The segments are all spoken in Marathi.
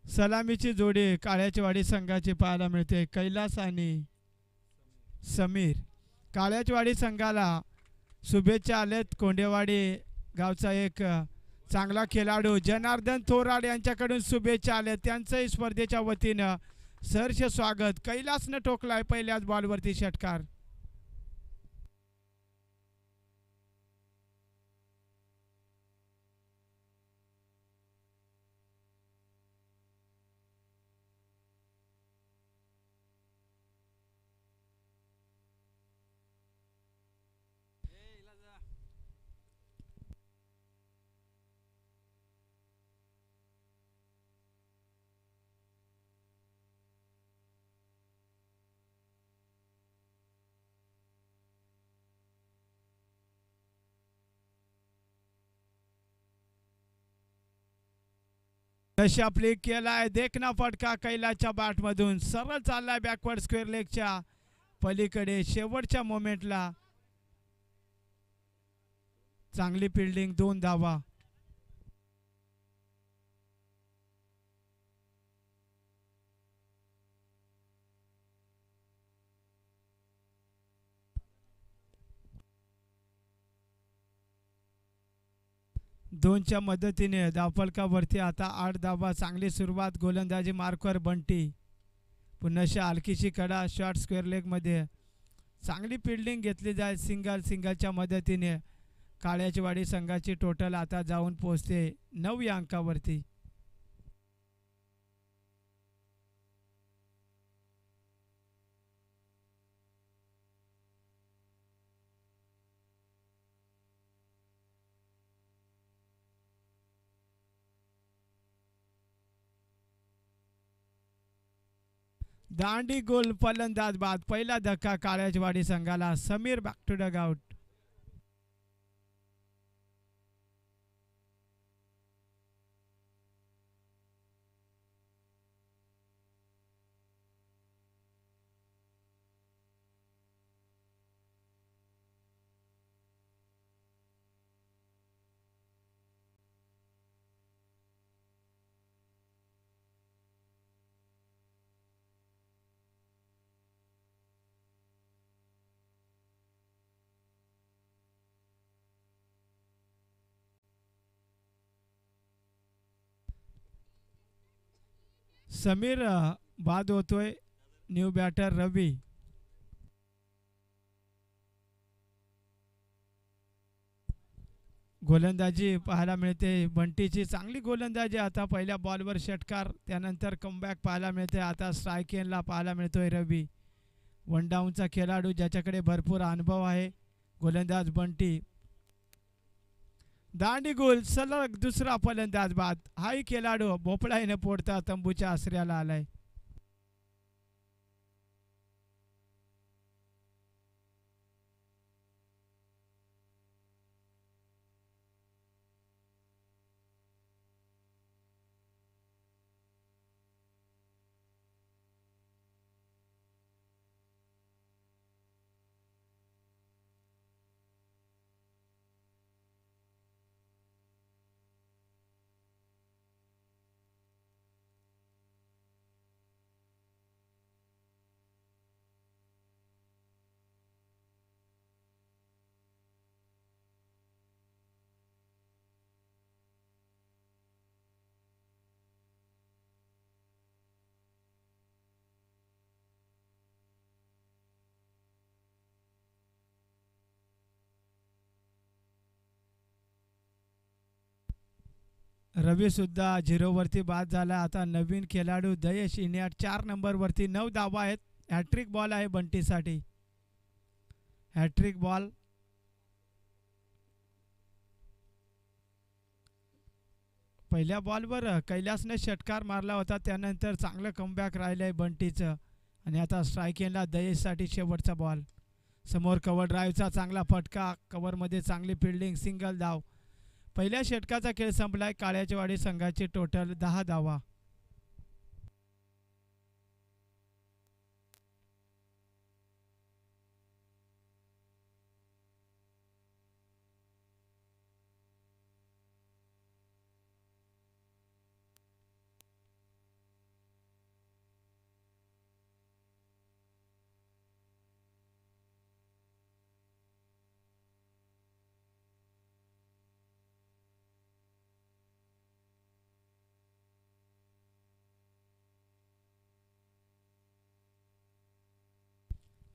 सलामीची जोडी काळ्याचीवाडी संघाची पाहायला मिळते, कैलास आणि समीर. काळ्याचीवाडी संघाला शुभेच्छा आलेत. कोंडेवाडी गावचा एक चांगला खेळाडू जनार्दन थोराड यांच्याकडून शुभेच्छा आल्या, त्यांचंही स्पर्धेच्या वतीनं सहर्ष स्वागत. कैलासनं ठोकलाय पहिल्याच बॉलवरती षटकार. तशा प्ले केलाय, देखना फटका कैलाच्या बॅटमधून सरळ चाललाय बॅकवर्ड स्क्वेअर लेगच्या पलीकडे. शेवटच्या मोमेंटला चांगली फिल्डिंग, 2 धावा. दोनच्या मदतीने धावफलकावरती आता 8 धावा. चांगली सुरुवात, गोलंदाजी मार्कवर बंटी. पुन्हा हलकीशी कडा शॉर्ट स्क्वेअर लेगमध्ये. चांगली फिल्डिंग घेतली जाईल सिंगलच्या मदतीने. काळ्याचीवाडी संघाची टोटल आता जाऊन पोहोचते 9 या अंकावरती. दांडी गोल फलंदाज बाद. पहिला धक्का काळ्याचीवाडी संघाला. Sameer back to dugout. Sameer बाद होतोय. New batter Ravi. गोलंदाजी पाहायला मिळते बंटीची, चांगली गोलंदाजी. आता पहिल्या बॉलवर षटकार, त्यानंतर कमबॅक पाहायला मिळते. आता स्ट्राईक एंडला पाहायला मिळतोय रवी. 1 डाऊनचा खेळाडू ज्याच्याकडे भरपूर अनुभव आहे, गोलंदाज बंटी. दांडी गोल, सलग दुसरा फलंदाज बाद. हाही खेळाडू भोपळाईने पोडता तंबूच्या आश्रयाला आलाय. रवी सुद्धा 0वरती बाद झाला. आता नवीन खेळाडू दयेश इनियाट 4 नंबरवरती. 9 धावा आहेत. हॅट्रिक बॉल आहे बंटीसाठी. Hat trick ball. पहिल्या बॉलवर कैलासने षटकार मारला होता, त्यानंतर चांगलं कमबॅक राहिलं आहे बंटीचं. आणि आता स्ट्राईक एंडला दयेशसाठी शेवटचा बॉल. समोर कव्हर ड्राईव्हचा चांगला फटका, कव्हरमध्ये चांगली फिल्डिंग, सिंगल धाव. पहिल्या षटकाचा खेळ संपलाय. काळ्याचीवाडी संघाची टोटल 10 धावा.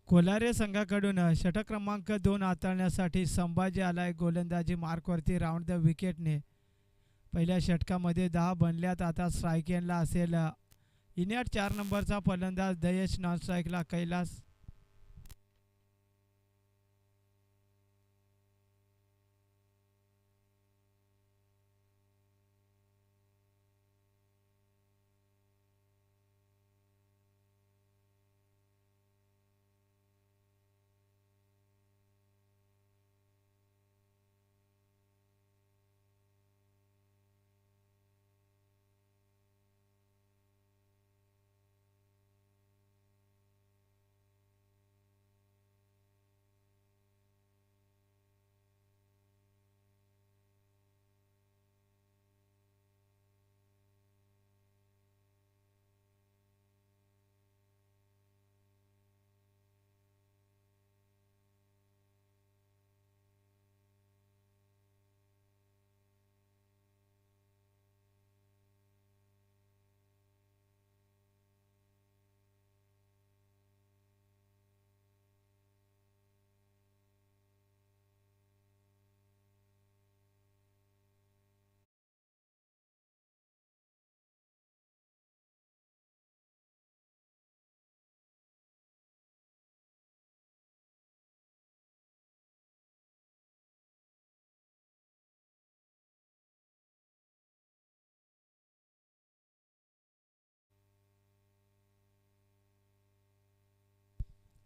कोलारे संघाकडून षटक क्रमांक 2 हाताळण्यासाठी संभाजी आलाय गोलंदाजी मार्कवरती राऊंड द विकेटने. पहिल्या षटकामध्ये 10 बनल्यात. आता स्ट्राईक एंडला असेल इनियट 4 नंबरचा फलंदाज दयेश, नॉन स्ट्राईकला कैलास.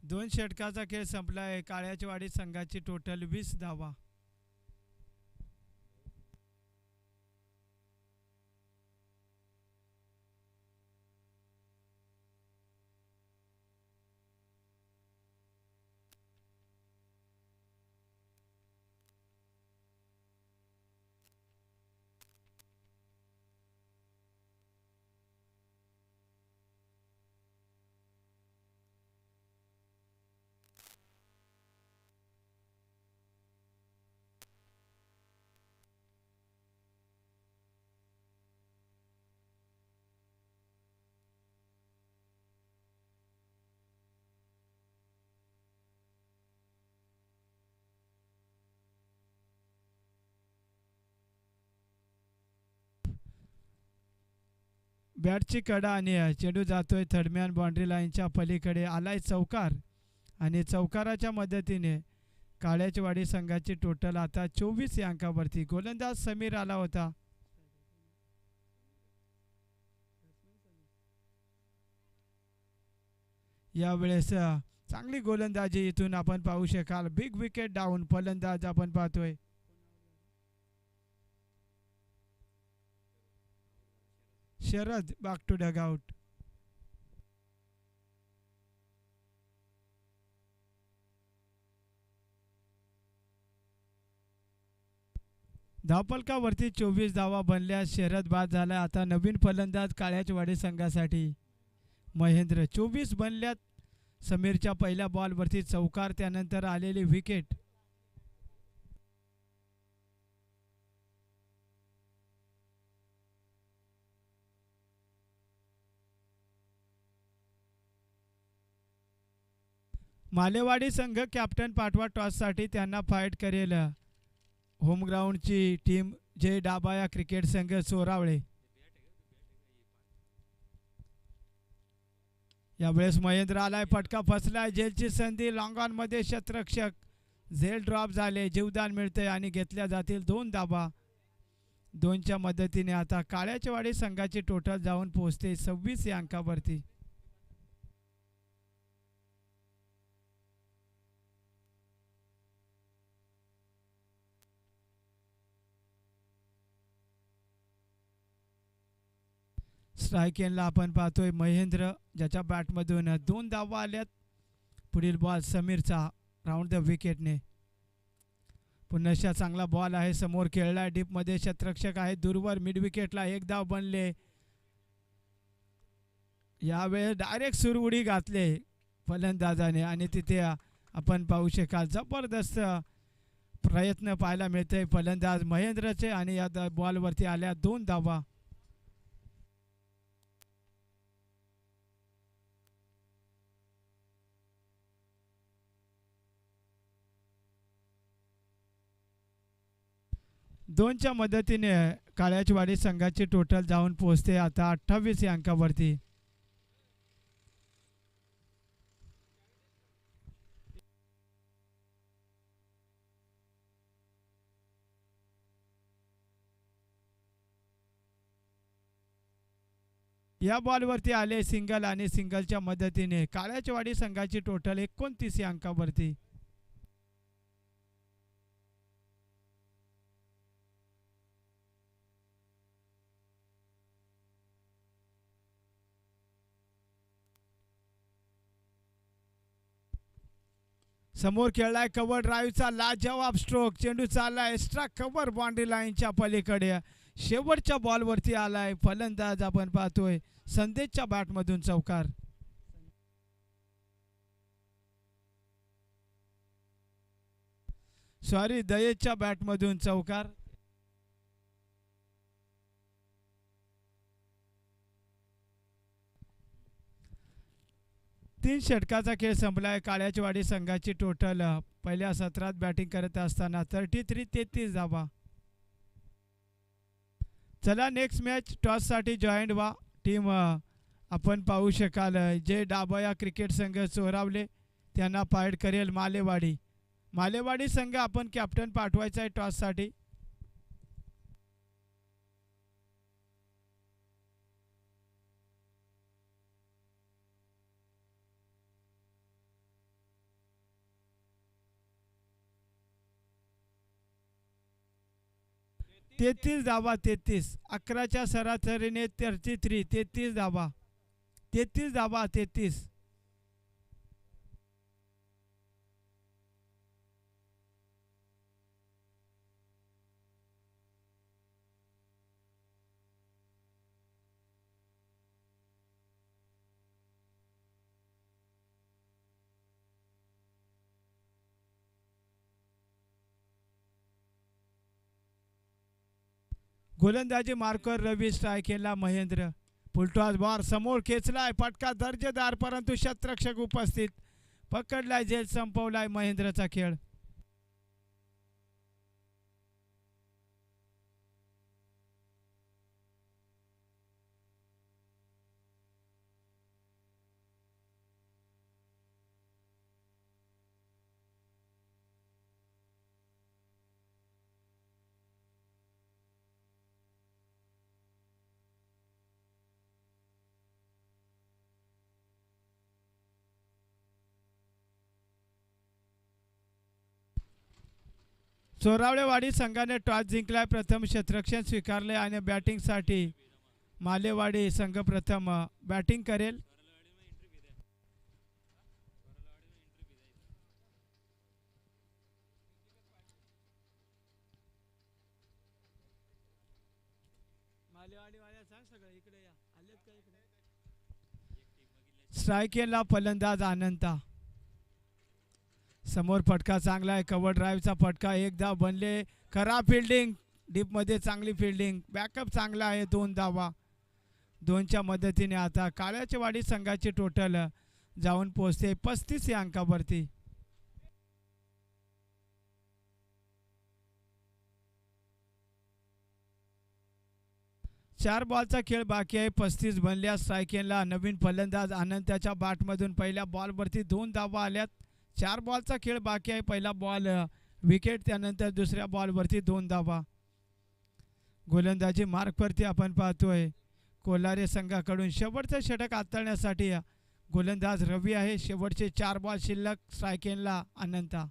दोन षटकाचा खेळ संपला आहे. काळ्याचीवाडी संघाची टोटल 20 धावा. बॅटची कडा आणि चेंडू जातोय थर्डमॅन बाउंड्री लाईनच्या पलीकडे. आलाय चौकार आणि चौकाराच्या मदतीने काळ्याचीवाडी संघाची टोटल आता 24 या अंकावरती. गोलंदाज समीर आला होता. यावेळेस चांगली गोलंदाजी इथून आपण पाहू शकाल. बिग विकेट डाऊन फलंदाज आपण पाहतोय. Sharad back to dugout. धावफलकावरती 24 धावा बनल्या. शरद बाद झाला. आता नवीन फलंदाज काळ्याचीवाडी संघासाठी महेंद्र. 24 बनल्यात. समीरच्या पहिल्या बॉलवरती चौकार, त्यानंतर आलेली विकेट. मालेवाडी संघ कॅप्टन पाठवा टॉससाठी. त्यांना फाईट करेल होमग्राऊंडची टीम जे डाबाया क्रिकेट संघ सोरावळे. यावेळेस महेंद्र आलाय. फटका फसलाय. झेलची संधी. लॉंग ऑन मध्ये शतरक्षक. झेल ड्रॉप झाले. जीवदान मिळते आणि घेतल्या जातील 2 धाबा. 2च्या मदतीने आता काळ्याचीवाडी संघाची टोटल जाऊन पोहोचते 26 या अंकावरती. स्ट्राईक एंडला आपण पाहतोय महेंद्र, ज्याच्या बॅटमधून 2 धावा आल्यात. पुढील बॉल समीरचा राऊंड द विकेटने. पुन्हा चांगला बॉल आहे. समोर खेळला डीपमध्ये. शतरक्षक आहे दूरवर. मिड विकेटला 1 धाव बनले. यावेळेस डायरेक्ट सुरउडी घातले फलंदाजाने आणि तिथे आपण पाहू शकाल जबरदस्त प्रयत्न पाहायला मिळते फलंदाज महेंद्रचे आणि या बॉलवरती आल्या 2 धावा. 2च्या मदतीने काळ्याचवाडी संघाची टोटल जाऊन पोहोचते आता 28 या अंकावरती. या बॉलवरती आले सिंगल आणि सिंगलच्या मदतीने काळ्याचवाडी संघाची टोटल 29 या अंकावरती. समोर खेळलाय कव्हर ड्राईव्हचा लाजवाब स्ट्रोक. चेंडू चालला एक्स्ट्रा कव्हर बाउंड्री लाईनच्या पलीकडे. शेवटच्या बॉलवरती आलाय फलंदाज आपण पाहतोय संदेशच्या बॅटमधून चौकार. सॉरी दयेशच्या बॅटमधून चौकार. तीन षटकाचा खेळ संपलाय. काळ्याचवाडी संघाची टोटल पहिल्या सत्रात बॅटिंग करत असताना 33 धावा. चला नेक्स्ट मॅच टॉससाठी जॉईंट व्हा. टीम आपण पाहू शकाल जे डाबया क्रिकेट संघ चोरावले त्यांना पायड करेल मालेवाडी. मालेवाडी संघ आपण कॅप्टन पाठवायचा आहे टॉससाठी. तेहतीस धावा. 11च्या सरासरीने 33 धावा. 33. गोलंदाजी मार्कर रवी. स्ट्रायकेला महेंद्र. फुलटॉस बॉल समोर खेचलाय फटका दर्जेदार परंतु शतरक्षक उपस्थित. पकडलाय झेल संपवलाय महेंद्रचा खेळ. चोरावळेवाडी संघाने टॉस जिंकलाय. प्रथम क्षेत्ररक्षण स्वीकारले आणि बॅटिंगसाठी मालेवाडी संघ प्रथम बॅटिंग करेल. स्ट्रायकेला फलंदाज अनंता. समोर फटका चांगला आहे. कव्हर ड्राईव्हचा फटका. एक धाव बनले. खराब फिल्डिंग. डीपमध्ये चांगली फिल्डिंग. बॅकअप चांगला आहे. 2 धावा. 2च्या मदतीने आता काळ्याचवाडी संघाची टोटल जाऊन पोहोचते 35 या अंकावरती. चार बॉलचा खेळ बाकी आहे. 35 बनल्या. स्ट्रायकेला नवीन फलंदाज अनंताच्या बॅटमधून पहिल्या बॉलवरती 2 धावा आल्यात. 4 बॉलचा खेळ बाकी आहे. पहिला बॉल विकेट. त्यानंतर दुसऱ्या बॉलवरती 2 धावा. गोलंदाजी मार्कवरती आपण पाहतोय कोल्हारे संघाकडून शेवटचं षटक हाताळण्यासाठी गोलंदाज रवी आहे. शेवटचे 4 बॉल शिल्लक. स्ट्रायकेला अनंता.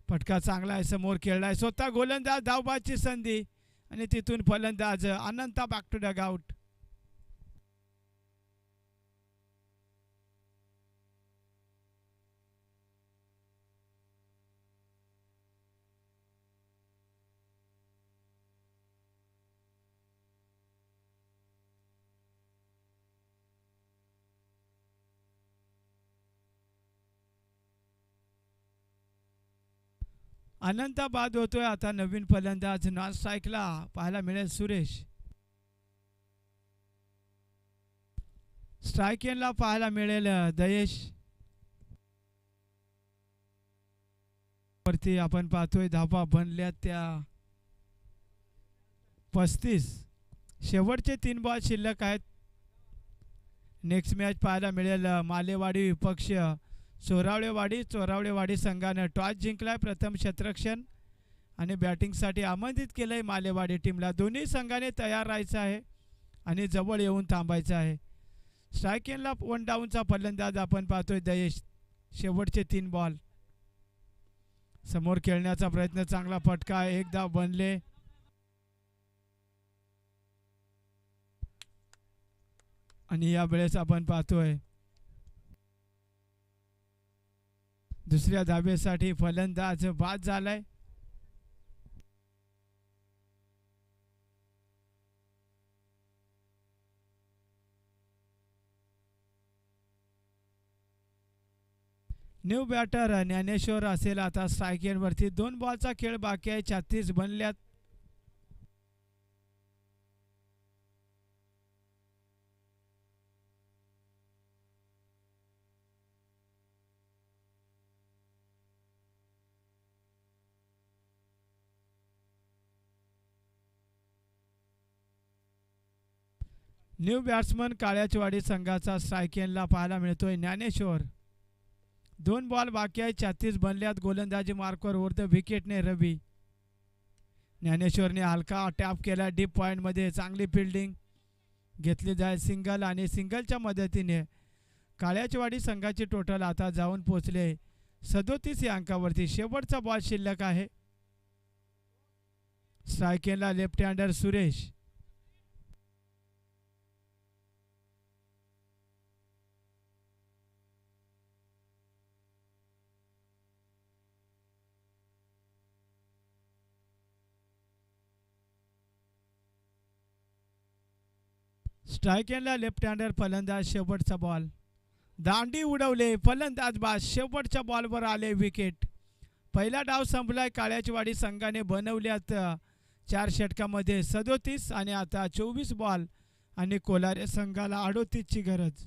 फटका चांगला आहे. समोर खेळलाय स्वतः गोलंदाज. धावबाची संधी आणि तिथून फलंदाज अनंता बॅक टू डग आउट. अनंता बाद होतोय. आता नवीन फलंदाज नॉन स्ट्राईकला पाहायला मिळेल सुरेश. स्ट्रायकेनला पाहायला मिळेल दयेश. वरती आपण पाहतोय धावा बनल्या त्या 35. शेवटचे 3 बॉल शिल्लक आहेत. नेक्स्ट मॅच पाहायला मिळेल मालेवाडी विपक्ष चोरावळेवाडी संघानं टॉस जिंकलाय. प्रथम क्षेत्ररक्षण आणि बॅटिंगसाठी आमंत्रित केलं आहे मालेवाडी टीमला. दोन्ही संघाने तयार राहायचं आहे आणि जवळ येऊन थांबायचं आहे. स्ट्राईक एंडला 1 डाऊनचा फलंदाज आपण पाहतोय दयेश. शेवटचे 3 बॉल समोर खेळण्याचा प्रयत्न, चांगला फटका, एक धाव बनले. आणि या वेळेस आपण पाहतोय दुसऱ्या धावेसाठी फलंदाज बाद झालाय. न्यू बॅटर ज्ञानेश्वर असेल आता स्ट्राईक एंडवरती. 2 बॉलचा खेळ बाकी आहे. 36 बनल्यात. न्यू बॅट्समन काळ्याचवाडी संघाचा स्ट्राईक एंडला पाहायला मिळतोय ज्ञानेश्वर. 2 बॉल बाकी आहे. 36 बनल्यात. गोलंदाजी मार्कवर वर द विकेटने रवी. ज्ञानेश्वरने हलका टॅप केला डीप पॉईंटमध्ये. चांगली फिल्डिंग घेतली जाईल. सिंगल आणि सिंगलच्या मदतीने काळ्याचवाडी संघाची टोटल आता जाऊन पोचले 37 या अंकावरती. शेवटचा बॉल शिल्लक आहे. स्ट्राईक एंडला लेफ्ट हँडर सुरेश. स्ट्राईक एंडला लेफ्ट हँडर फलंदाज. शेवटचा बॉल दांडी उडवले फलंदाज बाद. शेवटच्या बॉलवर आले विकेट. पहिला डाव संपलाय. काळ्याचवाडी संघाने बनवल्यात 4 षटकामध्ये 37 आणि आता 24 बॉल आणि कोलारे संघाला 38ची गरज.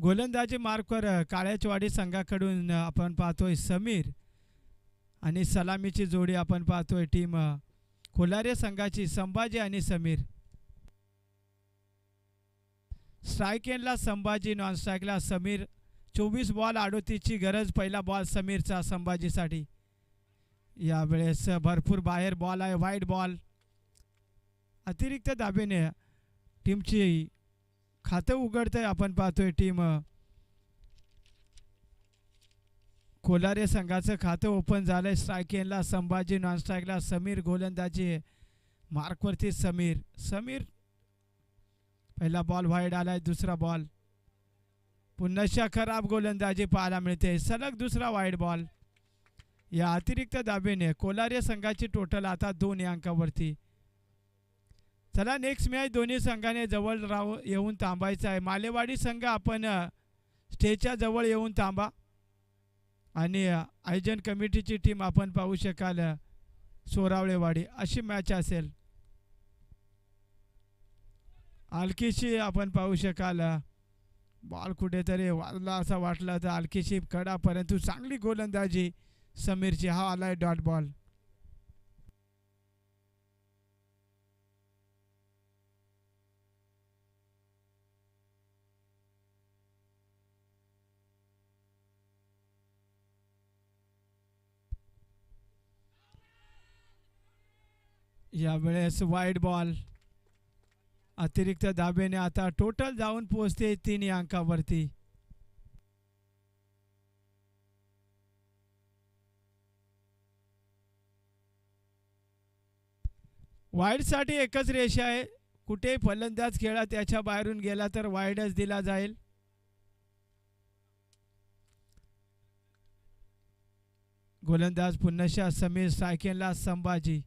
गोलंदाजी मार्कवर काळ्याचवाडी संघाकडून आपण पाहतोय समीर आणि सलामीची जोडी आपण पाहतोय टीम कोलारे संघाची संभाजी आणि समीर. स्ट्राईक एंडला संभाजी, नॉन स्ट्राईकला समीर. 24 बॉल 38ची गरज. पहिला बॉल समीरचा संभाजीसाठी. यावेळेस भरपूर बाहेर बॉल आहे, वाईड बॉल. अतिरिक्त दाबेने टीमची खातं उघडतंय आपण पाहतोय टीम कोलारे संघाचं खातं ओपन झालंय. स्ट्राईक एंडला संभाजी, नॉन स्ट्राईकला समीर. गोलंदाजी मार्कवरती समीर. समीर पहिला बॉल वाईड आलाय. दुसरा बॉल पुन्हा खराब गोलंदाजी पाहायला मिळते. सलग दुसरा वाईड बॉल. या अतिरिक्त दाबेने कोलारे संघाची टोटल आता 2 या अंकावरती. चला नेक्स्ट मॅच दोन्ही संघाने जवळ येऊन थांबायचं आहे. मालेवाडी संघ आपण स्टेजच्या जवळ येऊन थांबा आणि आयोजन कमिटीची टीम आपण पाहू शकाल सोरावळेवाडी. अशी मॅच असेल. आलकीशी आपण पाहू शकाल बॉल कुठेतरी वाजला असं वाटलं तर आलकीशी कडा, परंतु चांगली गोलंदाजी समीरची. हा आलाय डॉट बॉल. यावेळेस वाईड बॉल. अतिरिक्त दाबेने आता टोटल जाऊन पोहोचते 3 या अंकावरती. वाईडसाठी एकच रेषा आहे. कुठे फलंदाज खेळा त्याच्या बाहेरून गेला तर वाईडच दिला जाईल. गोलंदाज पुन्हा समीर. सायकेलला संभाजी.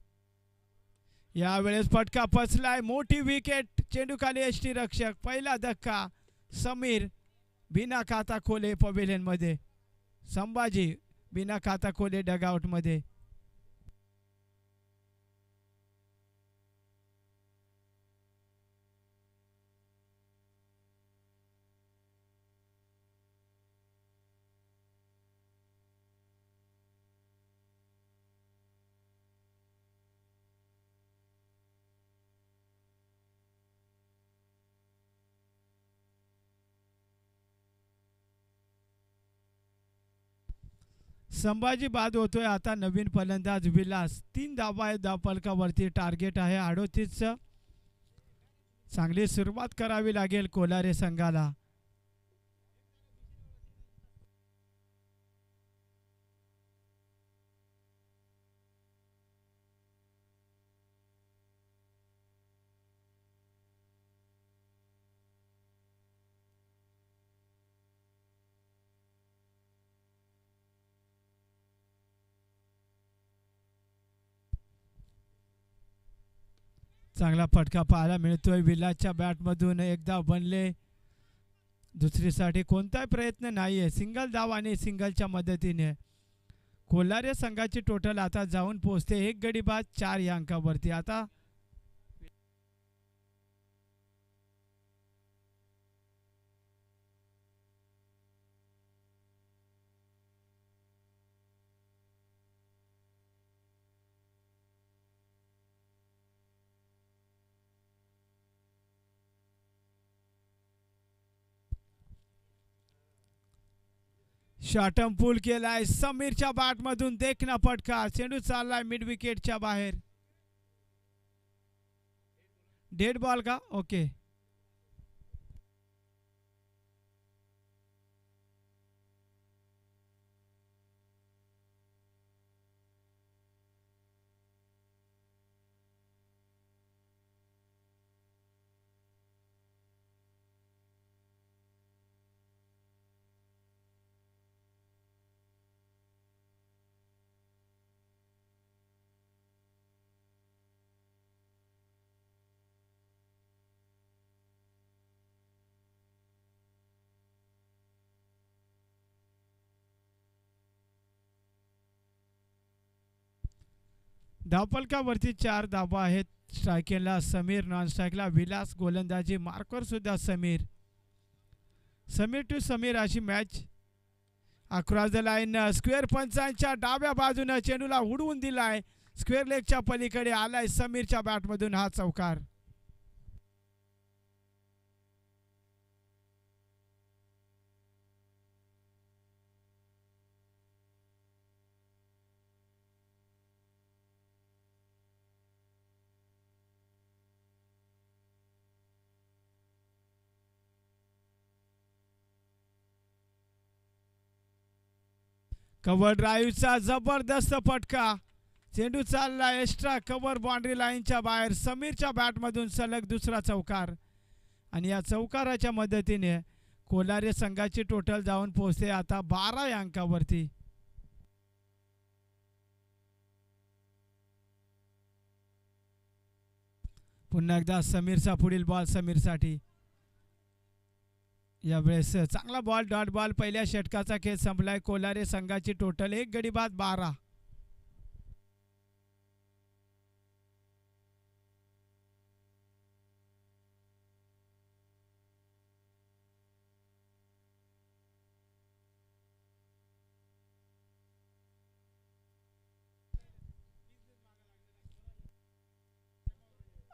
यावेळेस फटका फसलाय. मोठी विकेट. चेंडूखाली एसटी रक्षक. पहिला धक्का समीर. बिना खाता खोले पवेलियनमध्ये. संभाजी बिना खाता खोले डगआउटमध्ये. संभाजी बाद होतोय. आता नवीन फलंदाज विलास. 3 धावा आहेत धावफलकावरती. टार्गेट आहे 38चं. चांगली सुरुवात करावी लागेल कोलारे संघाला. चांगला फटका पाहायला मिळतोय. विलासच्या बॅटमधून एकदा बनले. दुसरीसाठी कोणताही प्रयत्न नाही आहे. सिंगल धाव आणि सिंगलच्या मदतीने कोलारे संघाची टोटल आता जाऊन पोहोचते 1 गडी बाद 4 या अंकावरती. आता शॉटम पूल केलाय. समीरच्या बॅटमधून देखना फटका. चेंडू चाललाय मिड विकेटच्या बाहेर. डेड बॉल का? ओके. धावफलकावरती 4 धावा आहेत. स्ट्रायकेला समीर, नॉन स्ट्राईकला विलास. गोलंदाजी मार्कवर सुद्धा समीर. समीर टू समीर अशी match across the line. Square पंचांच्या डाव्या बाजूनं चेंडूला उडवून दिलाय. स्क्वेअर लेगच्या पलीकडे आलाय समीरच्या बॅटमधून हा चौकार. कव्हर ड्राईव्हचा जबरदस्त फटका. चेंडू चालला एक्स्ट्रा कव्हर बाउंड्री लाईनच्या बाहेर. समीरच्या बॅटमधून सलग दुसरा चौकार आणि या चौकाराच्या मदतीने कोलारे संघाची टोटल जाऊन पोहोचते आता 12 या अंकावरती. पुन्हा एकदा समीरचा पुढील बॉल समीरसाठी. यावेळेस चांगला बॉल डॉट बॉल. पहिल्या षटकाचा खेळ संपलाय. कोलारे संघाची टोटल 1 गडी बाद 12.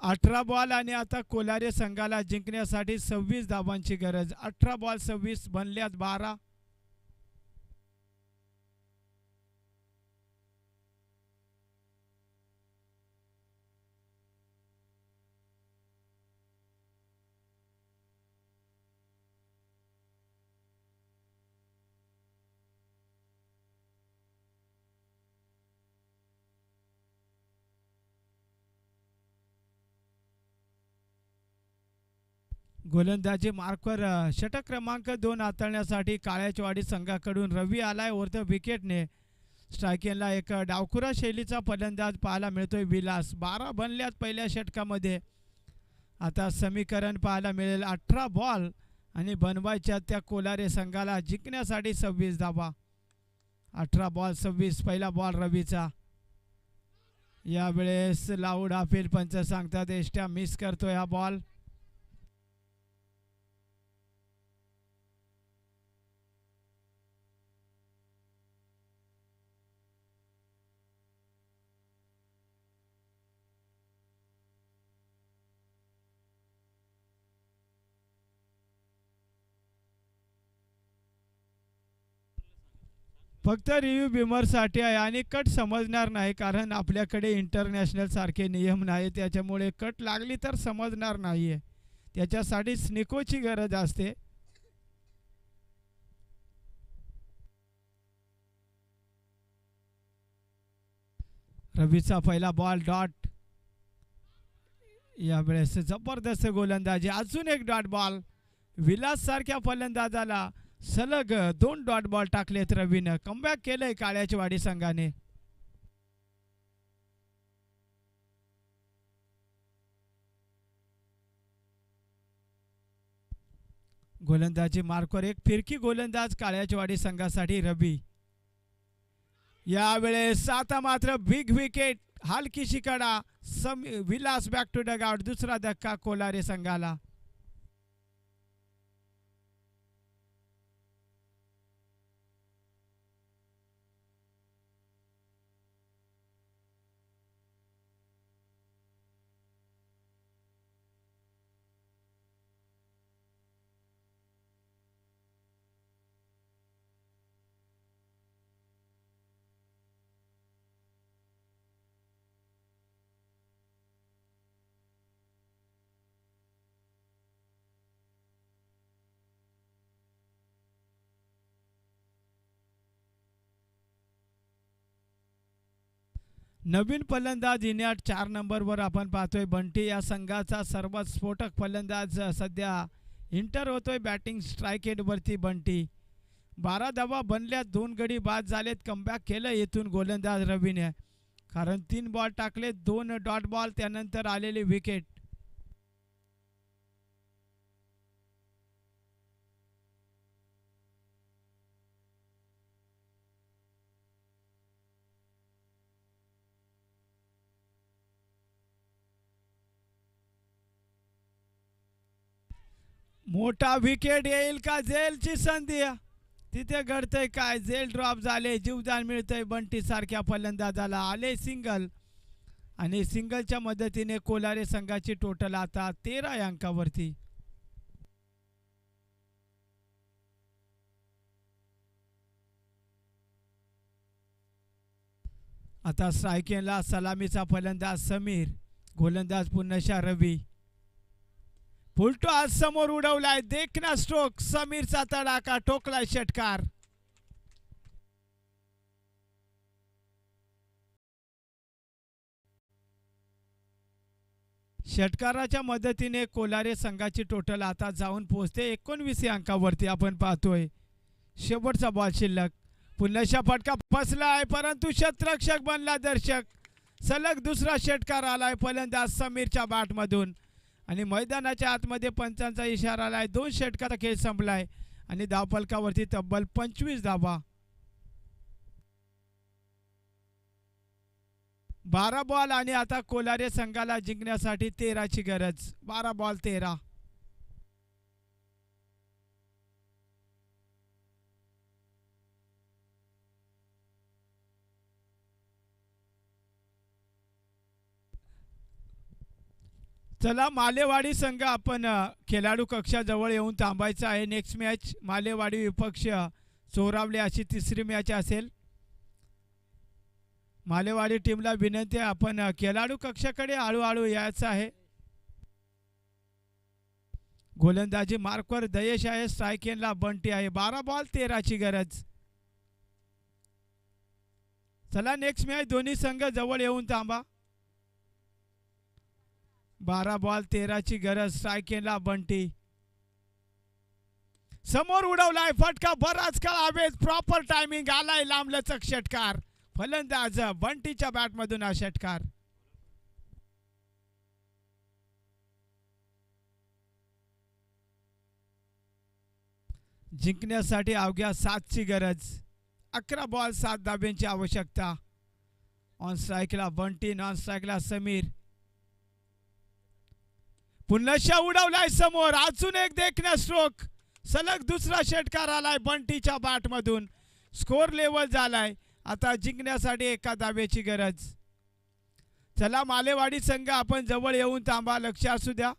अठरा बॉल आणि आता कोलारे संघाला जिंकण्यासाठी 26 धावांची गरज. 18 बॉल 26 बनल्यात 12. गोलंदाजी मार्कवर षटक क्रमांक 2 हाताळण्यासाठी काळ्याचवाडी संघाकडून रवी आलाय. वरत विकेटने स्ट्रायकिंगला एक डावखुरा शैलीचा फलंदाज पाहायला मिळतोय विलास. 12 बनल्यात पहिल्या षटकामध्ये. आता समीकरण पाहायला मिळेल. 18 बॉल आणि बनवायच्या त्या कोलारे संघाला जिंकण्यासाठी 26 धावा. 18 बॉल 26. पहिला बॉल रवीचा. यावेळेस लाऊड अपील पंच सांगतात एष्ट्या मिस करतोय हा बॉल. फक्त रिव्ह्यू बिमरसाठी आहे आणि कट समजणार नाही कारण आपल्याकडे इंटरनॅशनल सारखे नियम नाही. त्याच्यामुळे कट लागली तर समजणार नाही आहे. त्याच्यासाठी स्निकोची गरज असते. रवीचा पहिला बॉल डॉट. यावेळेस जबरदस्त गोलंदाजी. अजून एक डॉट बॉल. विलास सारख्या फलंदाजाला सलग 2 डॉट बॉल टाकलेत रवीनं. कमबॅक केलंय काळ्याचवाडी संघाने. गोलंदाजी मार्कवर एक फिरकी गोलंदाज काळ्याचवाडी संघासाठी रवी. यावेळेस आता मात्र बिग विकेट. हलकीशी कडा. Vilas back to dugout. दुसरा धक्का कोलारे संघाला. नवीन फलंदाज इनियाट 4 नंबरवर आपण पाहतोय बंटी. या संघाचा सर्वात स्फोटक फलंदाज सध्या इंटर होतोय बॅटिंग स्ट्राईक एंडवरती बंटी. 12 धावा बनल्यात. 2 गडी बाद झालेत. कमबॅक केलं येथून गोलंदाज रवीने कारण 3 बॉल टाकलेत. 2 डॉट बॉल. त्यानंतर आलेली विकेट. मोठा विकेट येईल का झेलची संधी तिथे घडतंय काय झेल ड्रॉप झाले जीवदान मिळतंय बंटी सारख्या फलंदाजाला आले सिंगल आणि सिंगलच्या मदतीने कोलारे संघाची टोटल आता 13 अंकावरती. आता स्ट्रायकिंगला सलामीचा फलंदाज समीर गोलंदाज पुन्हा रवी फुलटो आज समोर उडवलाय देखना स्ट्रोक समीरचा तडाखा ठोकलाय षटकार. षटकाराच्या मदतीने कोलारे संघाची टोटल आता जाऊन पोहोचते 19 अंकावरती. आपण पाहतोय शेवटचा बॉल शिल्लक पुन्हा फटका फसलाय परंतु शतरक्षक बनला दर्शक. सलग दुसरा षटकार आलाय फलंदाज समीरच्या बॅटमधून आणि मैदानाच्या आतमध्ये पंचांचा इशारा आलाय. 2 षटकाचा खेळ संपलाय आणि धावफलकावरती तब्बल 25 धावा. 12 बॉल आणि आता कोलारे संघाला जिंकण्यासाठी 13ची गरज. 12 बॉल 13. चला मालेवाडी संघ आपण खेळाडू कक्षाजवळ येऊन थांबायचं आहे. नेक्स्ट मॅच मालेवाडी विपक्ष चोरावले अशी 3री मॅच असेल. मालेवाडी टीमला विनंती आहे आपण खेळाडू कक्षाकडे हळूहळू यायचं आहे. गोलंदाजी मार्कवर दयेश आहे स्ट्रायकिंगला बंटी आहे. 12 बॉल 13ची गरज. चला नेक्स्ट मॅच दोन्ही संघ जवळ येऊन थांबा. 12 बॉल 13ची गरज. स्ट्रायकिंगला बंटी समोर उडवलाय फटका बराच काळ हवेत प्रॉपर टायमिंग आलाय लांबलचक षटकार. फलंदाज बंटीच्या बॅटमधून हा षटकार. जिंकण्यासाठी अवघ्या 7ची गरज. 11 बॉल 7 धाब्यांची आवश्यकता. ऑन स्ट्राईकला बंटी नॉन स्ट्राईकला समीर. पुन्हा उडवलाय समोर अजून एक देखण्या स्ट्रोक. सलग दुसरा षटकार आलाय बंटीच्या बॅटमधून. स्कोर लेवल झालाय आता जिंकण्यासाठी 1 धाब्याची गरज. चला मालेवाडी संघ आपण जवळ येऊन थांबा. लक्ष असू द्या.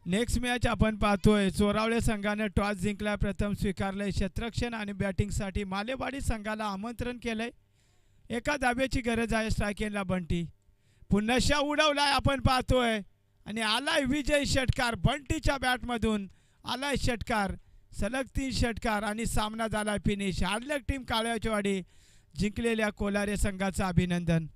नेक्स्ट मॅच आपण पाहतोय चोरावळे संघाने टॉस जिंकला. प्रथम स्वीकारले क्षेत्ररक्षण आणि बॅटिंगसाठी मालेवाडी संघाला आमंत्रण केलंय. 1 धाब्याची गरज आहे. स्ट्रायकिंगला बंटी पुन्हा उडवलाय आपण पाहतोय आणि आलाय विजय षटकार. बंटीच्या बॅटमधून आलाय षटकार. सलग 3 षटकार आणि सामना झाला फिनिश. हार्डलक टीम काळ्याचीवाडी जिंकलेल्या कोलारे संघाचं अभिनंदन.